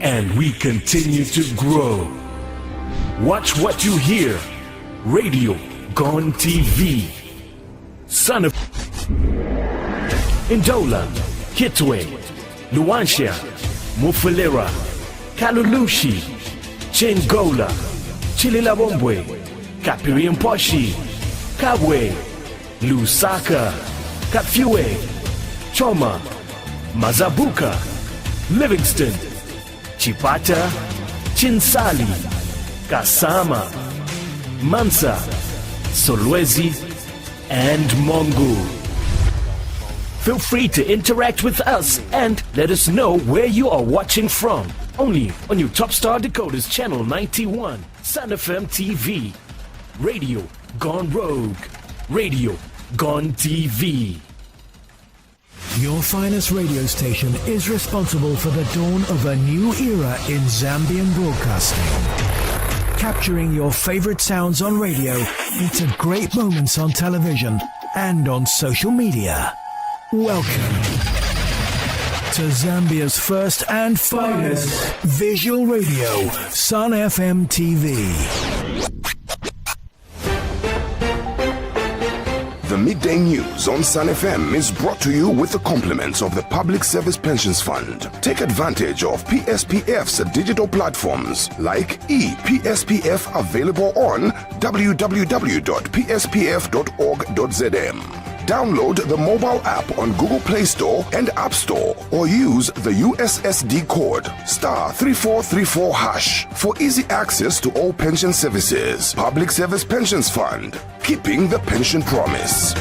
and we continue to grow. Watch what you hear. Radio Gone TV. Son of Ndola, Kitwe, Luanshya, Mufulira, Kalulushi, Chengola, Chililabombwe, Kapiriamposhi, Kabwe, Lusaka, Kapfiwe, Choma, Mazabuka, Livingston, Chipata, Chinsali, Kasama, Mansa, Solwezi, and Mongu. Feel free to interact with us and let us know where you are watching from. Only on your Top Star Decoders Channel 91, Sun FM TV. Radio Gone Rogue. Radio Gone TV. Your finest radio station is responsible for the dawn of a new era in Zambian broadcasting. Capturing your favorite sounds on radio into great moments on television and on social media. Welcome to Zambia's first and finest visual radio, Sun FM TV. The Midday News on Sun FM is brought to you with the compliments of the Public Service Pensions Fund. Take advantage of PSPF's digital platforms like ePSPF, available on www.pspf.org.zm. Download the mobile app on Google Play Store and App Store, or use the USSD code *3434# for easy access to all pension services. Public Service Pensions Fund, keeping the pension promise.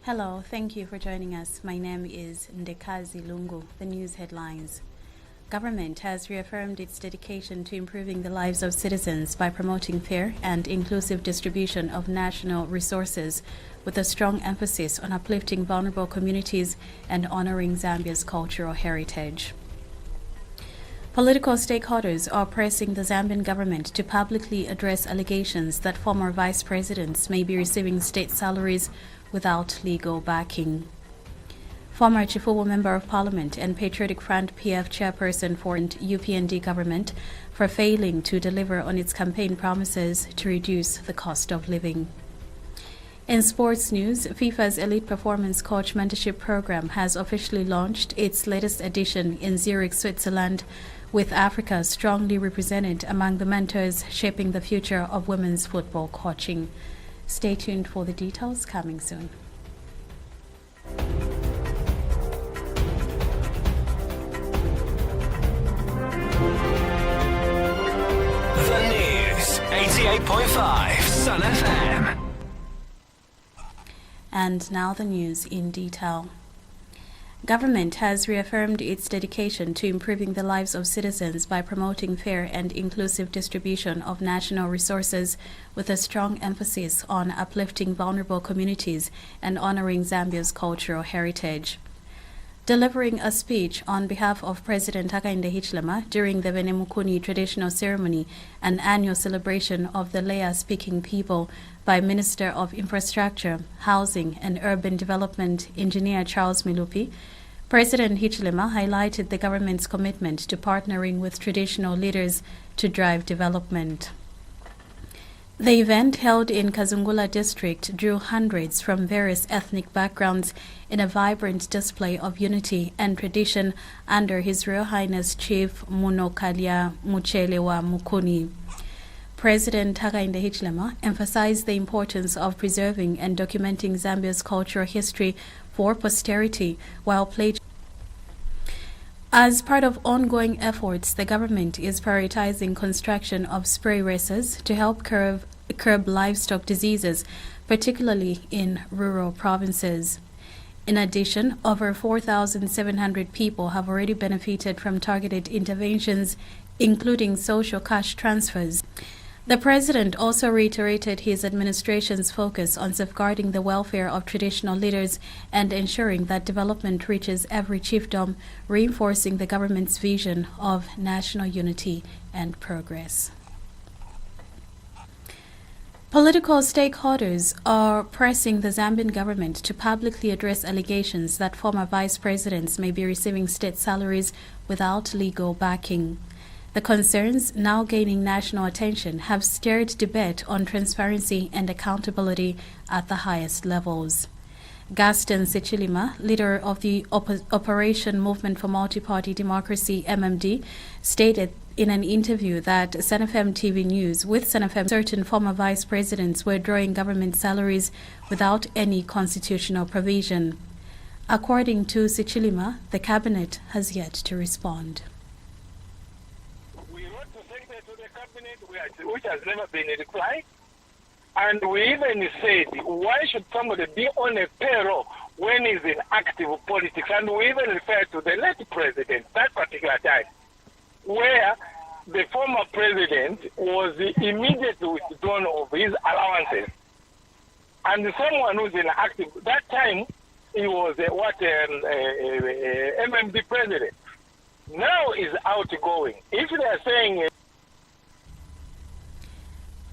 Hello, thank you for joining us. My name is Ndekazi Lungu. The news headlines. Government has reaffirmed its dedication to improving the lives of citizens by promoting fair and inclusive distribution of national resources, with a strong emphasis on uplifting vulnerable communities and honoring Zambia's cultural heritage. Political stakeholders are pressing the Zambian government to publicly address allegations that former vice presidents may be receiving state salaries without legal backing. Former Chifubu Member of Parliament and Patriotic Front PF chairperson for UPND government for failing to deliver on its campaign promises to reduce the cost of living. In sports news, FIFA's Elite Performance Coach Mentorship Program has officially launched its latest edition in Zurich, Switzerland, with Africa strongly represented among the mentors shaping the future of women's football coaching. Stay tuned for the details coming soon. The news, 88.5 Sun FM. And now the news in detail. Government has reaffirmed its dedication to improving the lives of citizens by promoting fair and inclusive distribution of national resources, with a strong emphasis on uplifting vulnerable communities and honoring Zambia's cultural heritage. Delivering a speech on behalf of President Hakainde Hichilema during the Venemukuni traditional ceremony, an annual celebration of the Leya-speaking people, by Minister of Infrastructure, Housing and Urban Development, Engineer Charles Milupi, President Hichilema highlighted the government's commitment to partnering with traditional leaders to drive development. The event, held in Kazungula district, drew hundreds from various ethnic backgrounds in a vibrant display of unity and tradition under His Royal Highness Chief Munokalia Muchelewa Mukuni. President Hakainde Hichilema emphasized the importance of preserving and documenting Zambia's cultural history for posterity, while pledging. As part of ongoing efforts, the government is prioritizing construction of spray racers to help curb livestock diseases, particularly in rural provinces. In addition, over 4,700 people have already benefited from targeted interventions, including social cash transfers. The president also reiterated his administration's focus on safeguarding the welfare of traditional leaders and ensuring that development reaches every chiefdom, reinforcing the government's vision of national unity and progress. Political stakeholders are pressing the Zambian government to publicly address allegations that former vice presidents may be receiving state salaries without legal backing. The concerns, now gaining national attention, have stirred debate on transparency and accountability at the highest levels. Gaston Sichilima, leader of the Operation Movement for Multi-Party Democracy (MMD), stated in an interview that SANFM TV News with SANFM certain former vice presidents were drawing government salaries without any constitutional provision. According to Sichilima, the cabinet has yet to respond. We wrote to send that to the cabinet, which has never been replied. And we even said, why should somebody be on a payroll when he's in active politics? And we even referred to the late president, that particular time, where the former president was immediately withdrawn of his allowances. And someone who's in active, that time he was MMD president. Now is outgoing. If they are saying...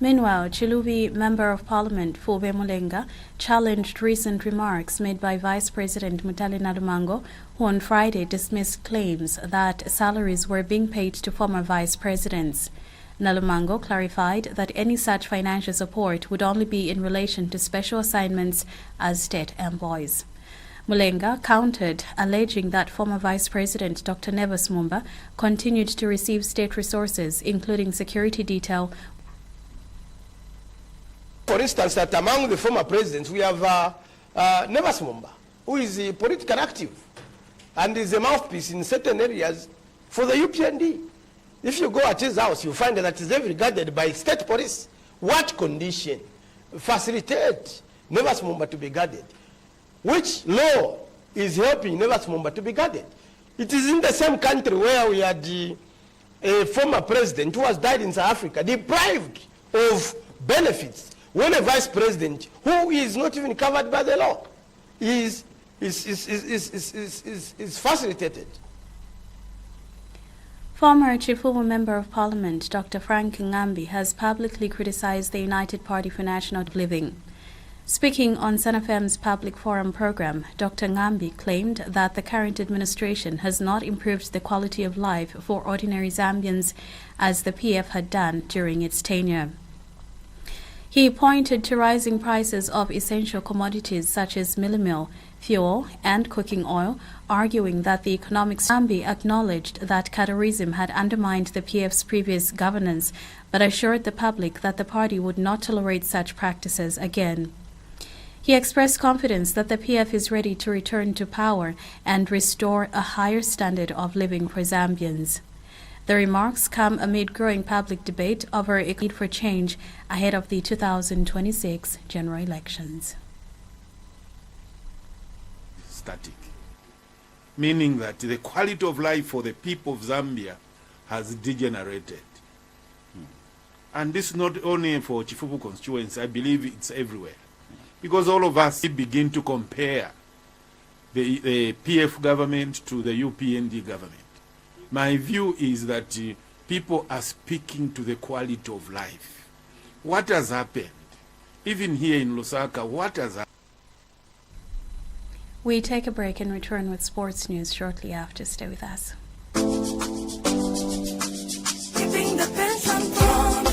Meanwhile, Chilubi Member of Parliament Fube Mulenga challenged recent remarks made by Vice President Mutale Nalumango, who on Friday dismissed claims that salaries were being paid to former vice presidents. Nalumango clarified that any such financial support would only be in relation to special assignments as state envoys. Mulenga countered, alleging that former Vice President Dr. Nevis Mumba continued to receive state resources, including security detail. For instance, that among the former presidents, we have Nevis Mumba, who is politically active and is a mouthpiece in certain areas for the UPND. If you go at his house, you find that it is regarded by state police. What condition facilitate Nevis Mumba to be guarded? Which law is helping Nevis Mumba to be guarded? It is in the same country where we had a former president who has died in South Africa, deprived of benefits, when a vice president who is not even covered by the law is facilitated. Former Chifumu Member of Parliament Dr. Frank Ngambi has publicly criticized the United Party for National Living. Speaking on SANFM's Public Forum program, Dr. Ngambi claimed that the current administration has not improved the quality of life for ordinary Zambians as the PF had done during its tenure. He pointed to rising prices of essential commodities such as meal, fuel, and cooking oil, arguing that the economic Ngambi acknowledged that Kadarism had undermined the PF's previous governance, but assured the public that the party would not tolerate such practices again. He expressed confidence that the PF is ready to return to power and restore a higher standard of living for Zambians. The remarks come amid growing public debate over a need for change ahead of the 2026 general elections. Static, meaning that the quality of life for the people of Zambia has degenerated. And this is not only for Chifubu constituency, I believe it's everywhere. Because all of us begin to compare the PF government to the UPND government. My view is that people are speaking to the quality of life. What has happened? Even here in Lusaka, what has happened? We take a break and return with sports news shortly after. Stay with us. Keeping the pension from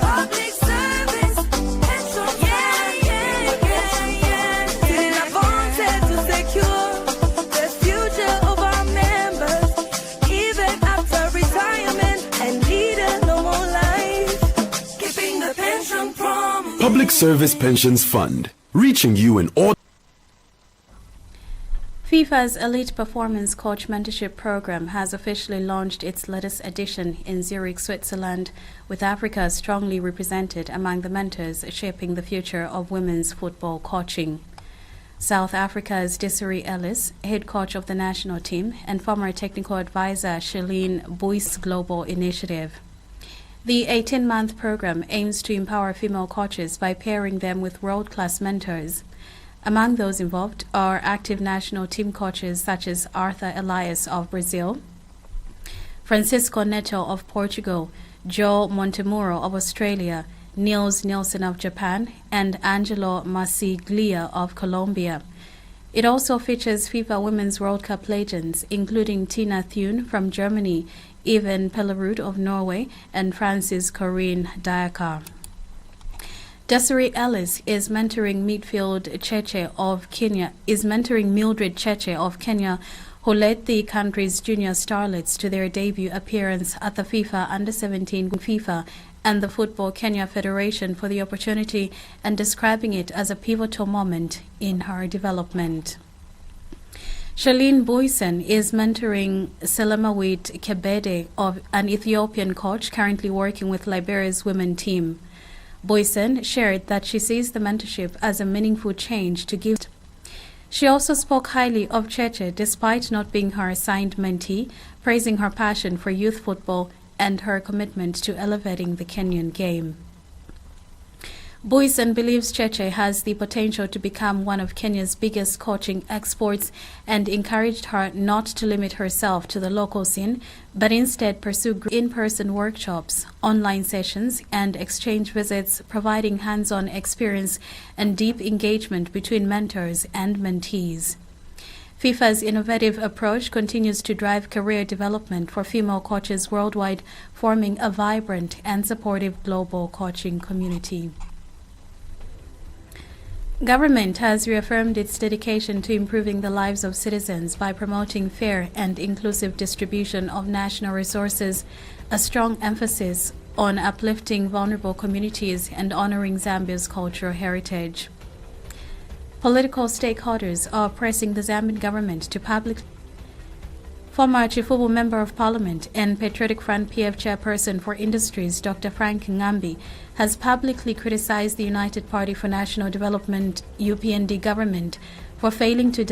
public service pension till I wanted to secure the future of our members, even after retirement and lead a normal life. Keeping the pension from Public Service Pensions Fund, reaching you in all. FIFA's Elite Performance Coach Mentorship Program has officially launched its latest edition in Zurich, Switzerland, with Africa strongly represented among the mentors shaping the future of women's football coaching. South Africa's Desiree Ellis, head coach of the national team, and former technical advisor Shalene Buis Global Initiative. The 18-month program aims to empower female coaches by pairing them with world-class mentors. Among those involved are active national team coaches such as Arthur Elias of Brazil, Francisco Neto of Portugal, Joe Montemuro of Australia, Niels Nielsen of Japan, and Angelo Masiglia of Colombia. It also features FIFA Women's World Cup legends, including Tina Thune from Germany, Even Pellerud of Norway, and Francis Corinne Diakar. Desiree Ellis is mentoring Mildred Cheche of Kenya, who led the country's junior starlets to their debut appearance at the FIFA Under-17 FIFA and the Football Kenya Federation for the opportunity, and describing it as a pivotal moment in her development. Charlene Boysen is mentoring Selemawit Kebede, of an Ethiopian coach currently working with Liberia's women team. Boysen shared that she sees the mentorship as a meaningful change to give. She also spoke highly of Cheche despite not being her assigned mentee, praising her passion for youth football and her commitment to elevating the Kenyan game. Boysen believes Cheche has the potential to become one of Kenya's biggest coaching exports, and encouraged her not to limit herself to the local scene, but instead pursue in-person workshops, online sessions, and exchange visits, providing hands-on experience and deep engagement between mentors and mentees. FIFA's innovative approach continues to drive career development for female coaches worldwide, forming a vibrant and supportive global coaching community. Government has reaffirmed its dedication to improving the lives of citizens by promoting fair and inclusive distribution of national resources, a strong emphasis on uplifting vulnerable communities and honoring Zambia's cultural heritage. Political stakeholders are pressing the Zambian government to public. Former Chifubu Member of Parliament and Patriotic Front PF Chairperson for Industries, Dr. Frank Ngambi, has publicly criticized the United Party for National Development (UPND) government for failing to